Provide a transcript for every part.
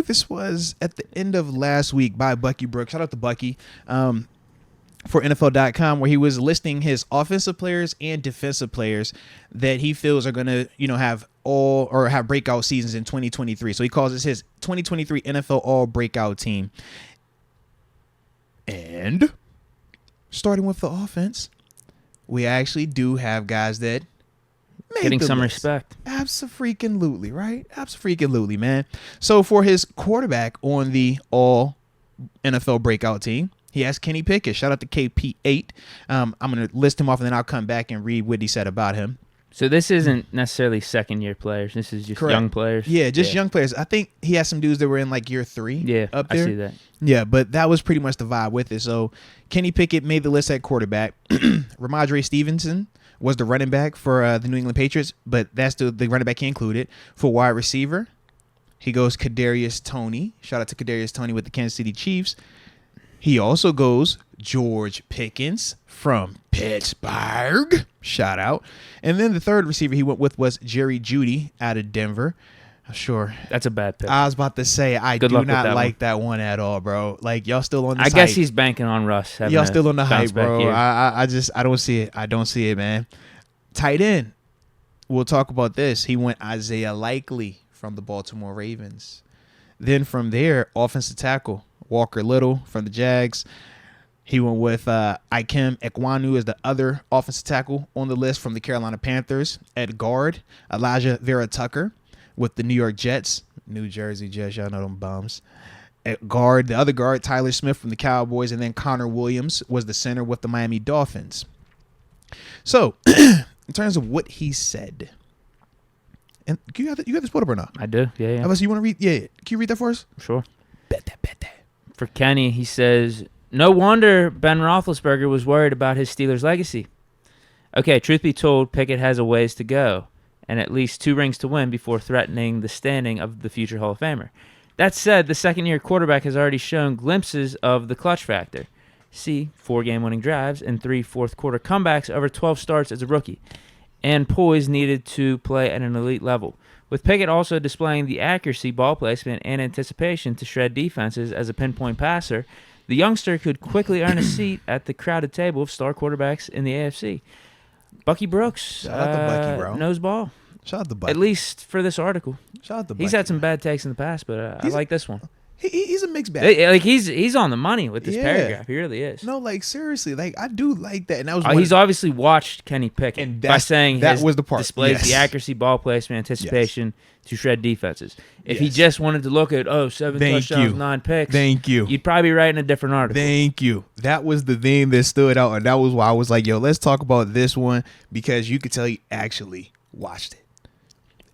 believe this was at the end of last week by Bucky Brooks. Shout out to Bucky. For NFL.com, where he was listing his offensive players and defensive players that he feels are going to, have have breakout seasons in 2023. So he calls this his 2023 NFL All-Breakout team. And starting with the offense, we actually do have guys that getting some respect. Abso-freaking-lutely, right? Abso-freaking-lutely, man. So for his quarterback on the All NFL Breakout team, he has Kenny Pickett. Shout out to KP8. I'm going to list him off, and then I'll come back and read what he said about him. So this isn't necessarily second-year players. This is just young players. Yeah, just young players. I think he has some dudes that were in like year 3 up there. I see that. Yeah, but that was pretty much the vibe with it. So Kenny Pickett made the list at quarterback. Ramondre Stevenson was the running back for the New England Patriots, but that's the running back he included. For wide receiver, he goes Kadarius Toney. Shout out to Kadarius Toney with the Kansas City Chiefs. He also goes George Pickens from Pittsburgh. Shout out. And then the third receiver he went with was Jerry Jeudy out of Denver. Sure. That's a bad pick. I was about to say, I do not like that one at all, bro. Like, y'all still on this hype. I guess he's banking on Russ. Y'all still on the hype, bro. I don't see it. I don't see it, man. Tight end. We'll talk about this. He went Isaiah Likely from the Baltimore Ravens. Then from there, offensive tackle. Walker Little from the Jags. He went with Ikem Ekwonu as the other offensive tackle on the list from the Carolina Panthers. At guard, Elijah Vera Tucker with the New York Jets. New Jersey Jets, y'all know them bums. At guard, the other guard, Tyler Smith from the Cowboys. And then Connor Williams was the center with the Miami Dolphins. So, in terms of what he said. And you got this pulled up or not? I do, yeah. Unless you want to read, yeah. Can you read that for us? Sure. Bet that. For Kenny, he says, no wonder Ben Roethlisberger was worried about his Steelers legacy. Okay, truth be told, Pickett has a ways to go and at least 2 rings to win before threatening the standing of the future Hall of Famer. That said, the second-year quarterback has already shown glimpses of the clutch factor. See, 4 game-winning drives and 3 fourth-quarter comebacks over 12 starts as a rookie, and poise needed to play at an elite level. With Pickett also displaying the accuracy, ball placement, and anticipation to shred defenses as a pinpoint passer, the youngster could quickly earn a seat at the crowded table of star quarterbacks in the AFC. Bucky Brooks Shout out to Bucky, bro. knows ball. Shout out to Bucky. At least for this article. Shout out to Bucky. He's had some bad takes in the past, but I like this one. He's a mixed bag. Like he's on the money with this paragraph. He really is. No, like seriously, like I do like that. And that was he's obviously watched Kenny Pickett and by saying that was the part. Displays the accuracy, ball placement, anticipation to shred defenses. If he just wanted to look at 7 touchdowns, 9 picks, you'd probably be writing a different article. Thank you. That was the thing that stood out, and that was why I was like, yo, let's talk about this one because you could tell he actually watched it,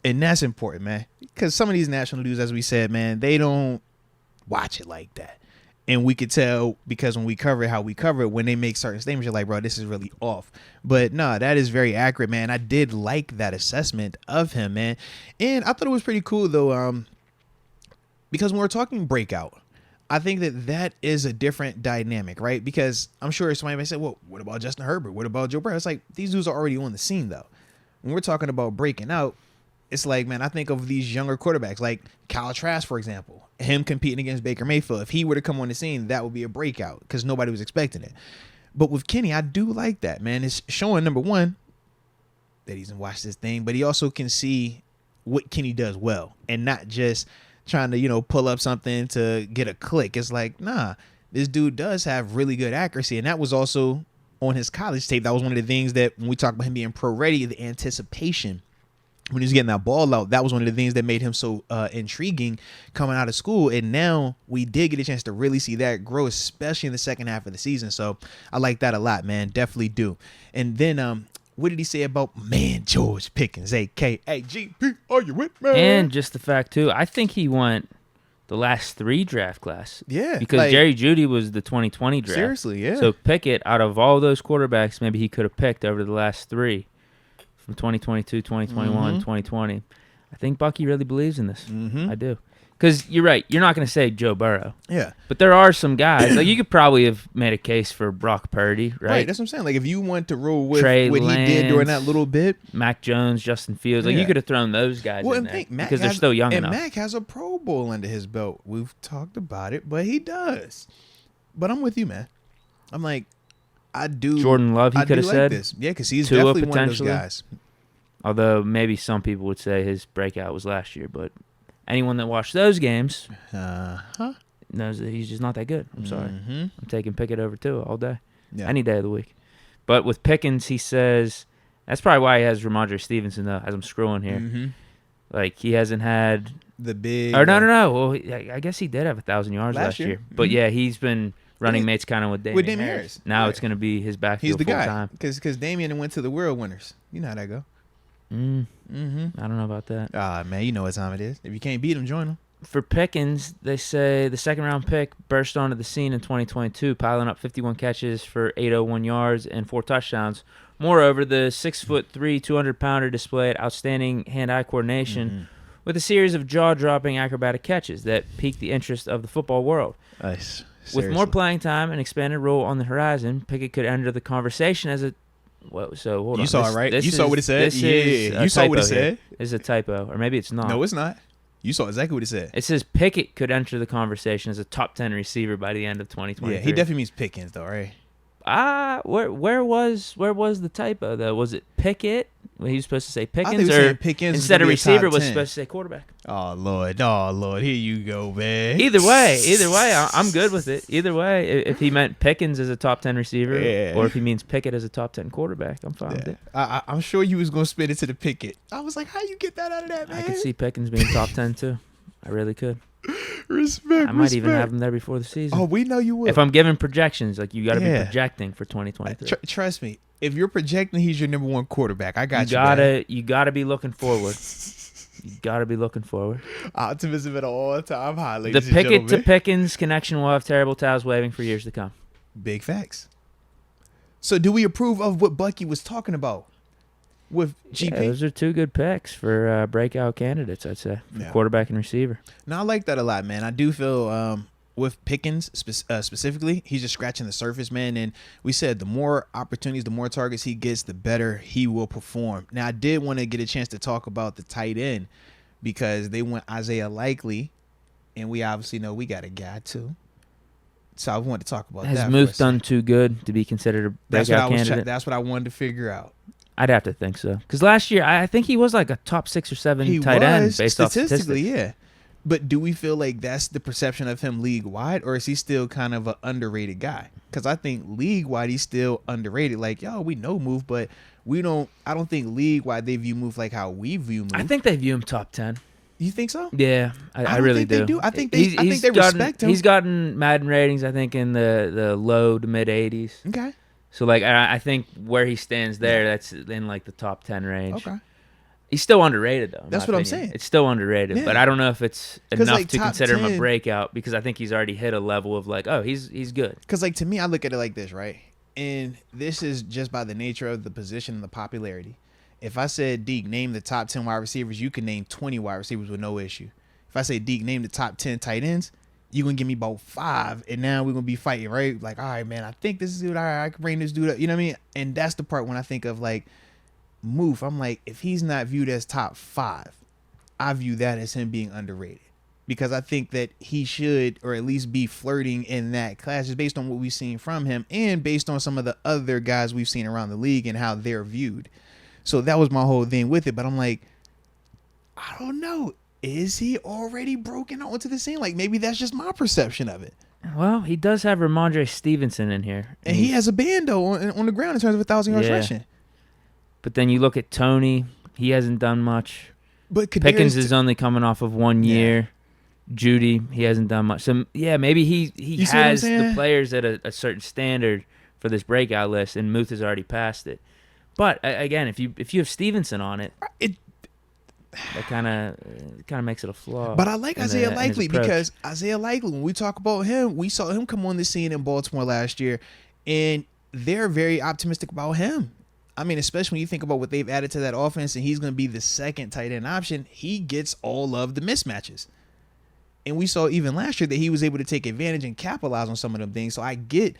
and that's important, man. Because some of these national dudes, as we said, man, they don't watch it like that. And we could tell because when we cover it, how we cover it, when they make certain statements, you're like, bro, this is really off. But no, that is very accurate, man. I did like that assessment of him, man. And I thought it was pretty cool, though, because when we're talking breakout, I think that is a different dynamic, right? Because I'm sure somebody may say, well, what about Justin Herbert? What about Joe Burrow? It's like these dudes are already on the scene, though. When we're talking about breaking out, it's like, man, I think of these younger quarterbacks like Kyle Trask, for example, him competing against Baker Mayfield. If he were to come on the scene, that would be a breakout because nobody was expecting it. But with Kenny, I do like that, man. It's showing, number one, that he's watched this thing, but he also can see what Kenny does well and not just trying to, pull up something to get a click. It's like, nah, this dude does have really good accuracy. And that was also on his college tape. That was one of the things that when we talk about him being pro ready, the anticipation when he was getting that ball out, that was one of the things that made him so intriguing coming out of school. And now we did get a chance to really see that grow, especially in the second half of the season. So I like that a lot, man. Definitely do. And then what did he say about, man, George Pickens, a.k.a. GP? Are you with me? And just the fact, too, I think he went the last 3 draft class. Yeah. Because Jerry Jeudy was the 2020 draft. Seriously, yeah. So Pickett, out of all those quarterbacks, maybe he could have picked over the last 3. From 2022, 2021, 2020. I think Bucky really believes in this. I do. Because you're right. You're not going to say Joe Burrow. Yeah. But there are some guys. Like, you could probably have made a case for Brock Purdy, right? Right, that's what I'm saying. Like, if you want to roll with Trey what Lance, he did during that little bit. Mac Jones, Justin Fields. Like, you could have thrown those guys in there because they're still young enough. And Mac has a Pro Bowl under his belt. We've talked about it, but he does. But I'm with you, man. I'm like, I do. Jordan Love, he could have said. This. Yeah, because he's Tua definitely one of those guys. Although maybe some people would say his breakout was last year, but anyone that watched those games knows that he's just not that good. I'm sorry. I'm taking Pickett over Tua all day, any day of the week. But with Pickens, he says that's probably why he has Ramondre Stevenson, though, as I'm scrolling here. Like, he hasn't had the big. Or no. Well, I guess he did have 1,000 yards last year. But yeah, he's been running mates kind of with Damian Harris. Now it's going to be his backfield. He's the full guy time. because Damian went to the World Winners. You know how that go. I don't know about that. Man, you know what time it is. If you can't beat him, join him. For Pickens, they say the second-round pick burst onto the scene in 2022, piling up 51 catches for 801 yards and 4 touchdowns. Moreover, the 6'3", 200-pounder displayed outstanding hand-eye coordination with a series of jaw-dropping acrobatic catches that piqued the interest of the football world. Nice. With more playing time and expanded role on the horizon, Pickett could enter the conversation as a so hold on. You saw it, right? You saw what it said? Yeah, you saw what it said? It's a typo, or maybe it's not. No, it's not. You saw exactly what it said. It says Pickett could enter the conversation as a top 10 receiver by the end of 2023. Yeah, he definitely means Pickens, though, right? Where was the typo, though? Was it Pickett? Well, he was supposed to say Pickens, or Pickens instead of receiver was supposed to say quarterback. Oh Lord, here you go, man. Either way, I'm good with it. Either way, if he meant Pickens as a top 10 receiver, or if he means Pickett as a top 10 quarterback, I'm fine with it. I'm sure you was gonna spit it to the Pickett. I was like, how you get that out of that, man? I could see Pickens being top 10 too. I really could. Respect. I might even have him there before the season. Oh, we know you will. If I'm giving projections, like, you got to be projecting for 2023. Trust me. If you're projecting, he's your number one quarterback. I got you. You gotta be looking forward. You gotta be looking forward. Optimism at an all-time high, ladies and gentlemen. The Pickett to Pickens connection will have terrible towels waving for years to come. Big facts. So, do we approve of what Bucky was talking about with GP? Yeah, those are 2 good picks for breakout candidates, I'd say, for quarterback and receiver. No, I like that a lot, man. I do feel with Pickens specifically, he's just scratching the surface, man. And we said the more opportunities, the more targets he gets, the better he will perform. Now, I did want to get a chance to talk about the tight end because they went Isaiah Likely, and we obviously know we got a guy too. So I wanted to talk about that. Has Muth done too good to be considered a breakout candidate? That's what I wanted to figure out. I'd have to think so. Because last year, I think he was like a top 6 or 7 tight end based off statistics. Yeah. But do we feel like that's the perception of him league-wide, or is he still kind of an underrated guy? Because I think league-wide, he's still underrated. Like, we know Muth, but I don't think league-wide they view Muth like how we view Muth. I think they view him top 10. You think so? Yeah, I really do. I think they respect him. He's gotten Madden ratings, I think, in the low to mid-80s. Okay. So, like, I think where he stands there, that's in, like, the top 10 range. Okay. He's still underrated, though. That's what I'm saying. It's still underrated, but I don't know if it's enough to consider 10, him a breakout because I think he's already hit a level of, like, he's good. Because, like, to me, I look at it like this, right? And this is just by the nature of the position and the popularity. If I said, Deke, name the top 10 wide receivers, you can name 20 wide receivers with no issue. If I say, Deke, name the top 10 tight ends, you're going to give me about 5, and now we're going to be fighting, right? Like, all right, man, I think this is good. All right, I can bring this dude up. You know what I mean? And that's the part when I think of, like, Muth. I'm like, if he's not viewed as top 5, I view that as him being underrated. Because I think that he should, or at least be flirting in that class, just based on what we've seen from him and based on some of the other guys we've seen around the league and how they're viewed. So that was my whole thing with it. But I'm like, I don't know. Is he already broken onto the scene? Like, maybe that's just my perception of it. Well, he does have Ramondre Stevenson in here. And he has a band, though, on the ground in terms of 1,000 yards rushing. But then you look at Tony. He hasn't done much. But Pickens is only coming off of 1 year. Judy, he hasn't done much. So, yeah, maybe he has the players at a certain standard for this breakout list, and Muth has already passed it. But, again, if you have Stevenson on it that kind of makes it a flaw. But I like Isaiah Likely because Isaiah Likely, when we talk about him, we saw him come on the scene in Baltimore last year, and they're very optimistic about him. I mean, especially when you think about what they've added to that offense, and he's going to be the second tight end option. He gets all of the mismatches. And we saw even last year that he was able to take advantage and capitalize on some of them things. So I get,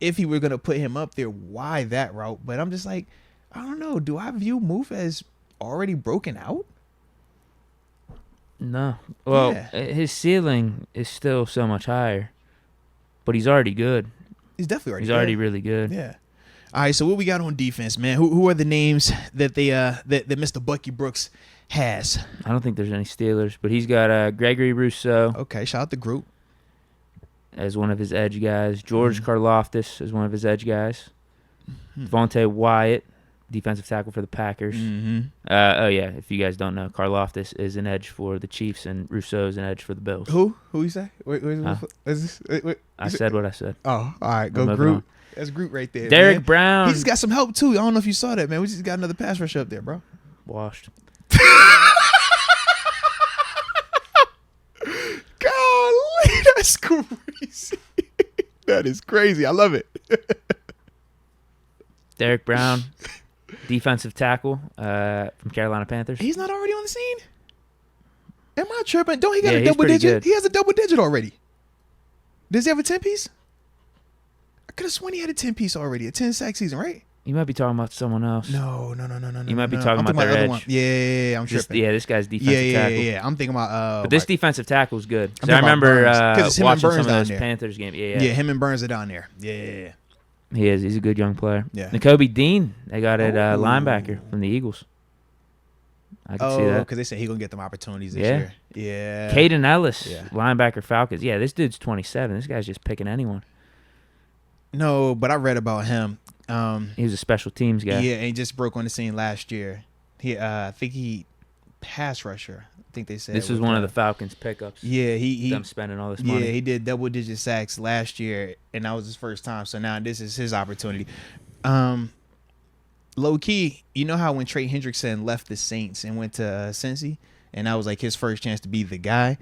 if he were going to put him up there, why that route? But I'm just like, I don't know. Do I view Moof as already broken out? No. Well, Yeah. his ceiling is still so much higher, but he's already good. He's definitely already He's good. already really good. Yeah. All right, so what we got on defense, man? Who are the names that that Mr. Bucky Brooks has? I don't think there's any Steelers, but he's got Gregory Rousseau Okay, shout out the group. as one of his edge guys. George Mm-hmm. Karlaftis as one of his edge guys. Devontae Wyatt, defensive tackle for the Packers. Mm-hmm. Oh, yeah, if you guys don't know, Karlaftis is an edge for the Chiefs, and Rousseau is an edge for the Bills. Who you say? Wait, Huh? is this? Wait, I said what I said. Oh, all right, We're go moving group. on. That's group right there. Derek man. Brown. He just got some help too. I don't know if you saw that, man. We just got another pass rush up there, bro. Washed. Golly, that's crazy. That is crazy. I love it. Derek Brown, defensive tackle from Carolina Panthers. He's not already on the scene. Am I tripping? Don't he got Yeah, a he's double pretty digit? good. He has a double digit already. Does he have a 10-piece? I could have sworn he had a 10-piece already. A 10-sack season, right? You might be talking about someone else. No. You might be no. talking I'm about their the other edge. one. Yeah, I'm tripping. This guy's defensive tackle. Yeah. I'm thinking about. But this defensive tackle is good. 'Cause I'm I talking about remember Burns, 'cause it's him and watching Burns some of down those there. Panthers games. Yeah. him and Burns are down there. Yeah. He is. He's a good young player. Yeah. N'Kobe Dean, they got at Oh. linebacker from the Eagles. I can see Oh, that. because they said he gonna get them opportunities this Yeah. year. Yeah. Caden Ellis, Yeah. linebacker Falcons. Yeah, this dude's 27. This guy's just picking anyone. No, but I read about him. He was a special teams guy. Yeah, and he just broke on the scene last year. I think he pass rusher. I think they said This was with, one of the Falcons pickups. Yeah, he Them spending all this money. Yeah, he did double digit sacks last year, and that was his first time. So now this is his opportunity. Low key, you know how when Trey Hendrickson left the Saints and went to Cincy, and that was like his first chance to be the guy.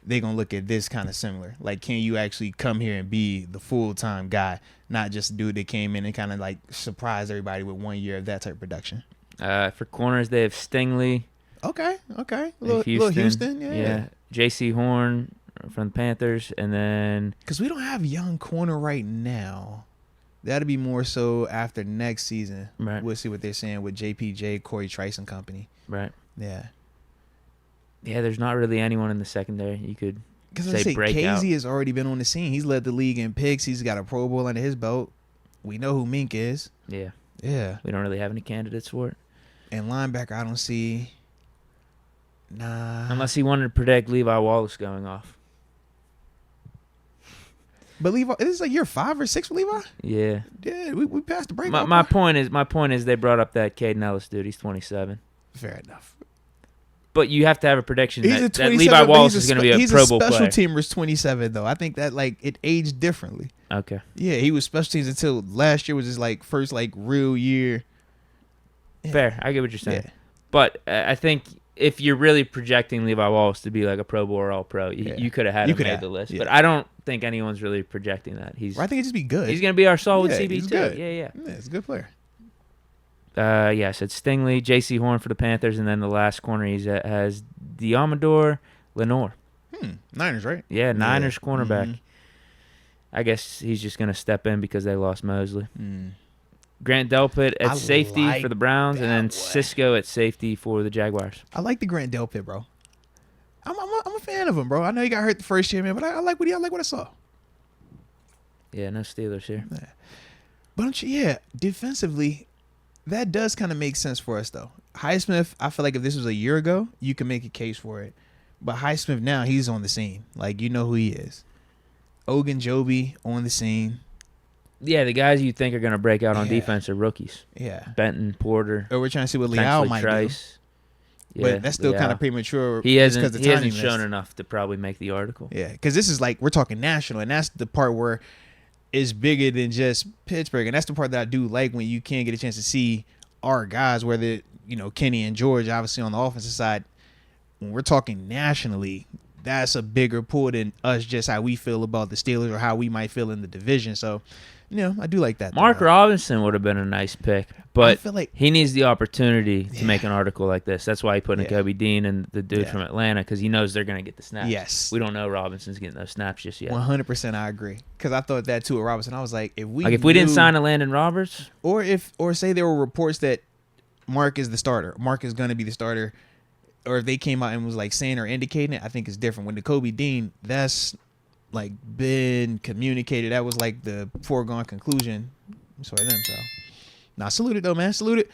They're gonna look at this kind of similar. Like, can you actually come here and be the full time guy, not just a dude that came in and kind of like surprised everybody with 1 year of that type of production? For corners, they have Stingley. Okay. in Little Houston, yeah. J.C. Horn from the Panthers, and then Because we don't have young corner right now. That'll be more so after next season. Right. We'll see what they're saying with JPJ, Corey Trice and company. right. Yeah. Yeah, there's not really anyone in the secondary you could Because I say say breakout. KZ has already been on the scene. He's led the league in picks. He's got a Pro Bowl under his belt. We know who Mink is. Yeah, Yeah. we don't really have any candidates for it. And linebacker, I don't see. Nah. Unless he wanted to predict Levi Wallace going off. But Levi, this is like year 5 or 6 for Levi? Yeah. Yeah, we passed the break. My point is they brought up that Caden Ellis dude. He's 27. Fair enough. But you have to have a prediction He's a that 27, Levi but Wallace he's is going to be a Pro Bowl He's a player. special teamer's 27, though. I think that, like, it aged differently. Okay. Yeah, he was special teams until last year was his, like, first, like, real year. Yeah. Fair. I get what you're saying. Yeah. But I think if you're really projecting Levi Wallace to be like a Pro Bowl or All-Pro, you could have had him made the list. yeah. But I don't think anyone's really projecting that. Well, I think it'd just be good. He's going to be our solid Yeah, CB he's too. good. Yeah. Yeah, it's a good player. I said Stingley, J.C. Horn for the Panthers, and then the last corner has Diamador Lenore. Niners, right? Yeah, Niners cornerback. Mhm. I guess he's just going to step in because they lost Mosley. Mm. Grant Delpit at I safety like for the Browns, and that then one. Cisco at safety for the Jaguars. I like the Grant Delpit, bro. I'm a fan of him, bro. I know he got hurt the first year, man, but I like what I saw. Yeah, no Steelers here. But defensively, that does kind of make sense for us, though. Highsmith, I feel like if this was a year ago, you can make a case for it. But Highsmith now, he's on the scene. Like, you know who he is. Ogunjobi on the scene. Yeah, the guys you think are going to break out on Yeah. defense are rookies. Yeah. Benton, Porter, Or we're trying to see what Leal potentially might do. Trice. But that's still Leal. kind of premature. He just hasn't 'cause the he hasn't timing shown missed. enough to probably make the article. Yeah, because this is like, we're talking national, and that's the part where it's bigger than just Pittsburgh. And that's the part that I do like when you can't get a chance to see our guys, whether, Kenny and George, obviously on the offensive side. When we're talking nationally, that's a bigger pull than us just how we feel about the Steelers or how we might feel in the division. So, I do like that. Mark Robinson would have been a nice pick, but I feel like he needs the opportunity to make an article like this. That's why he put in Kobe Dean and the dude from Atlanta, because he knows they're going to get the snaps. Yes. We don't know Robinson's getting those snaps just yet. 100% I agree. Because I thought that too with Robinson. I was like, if we didn't sign a Landon Roberts, or say there were reports that Mark is the starter, Mark is going to be the starter, or if they came out and was like saying or indicating it, I think it's different. When the Kobe Dean, that's like been communicated. That was like the foregone conclusion for them. So, salute it though, man. Salute it.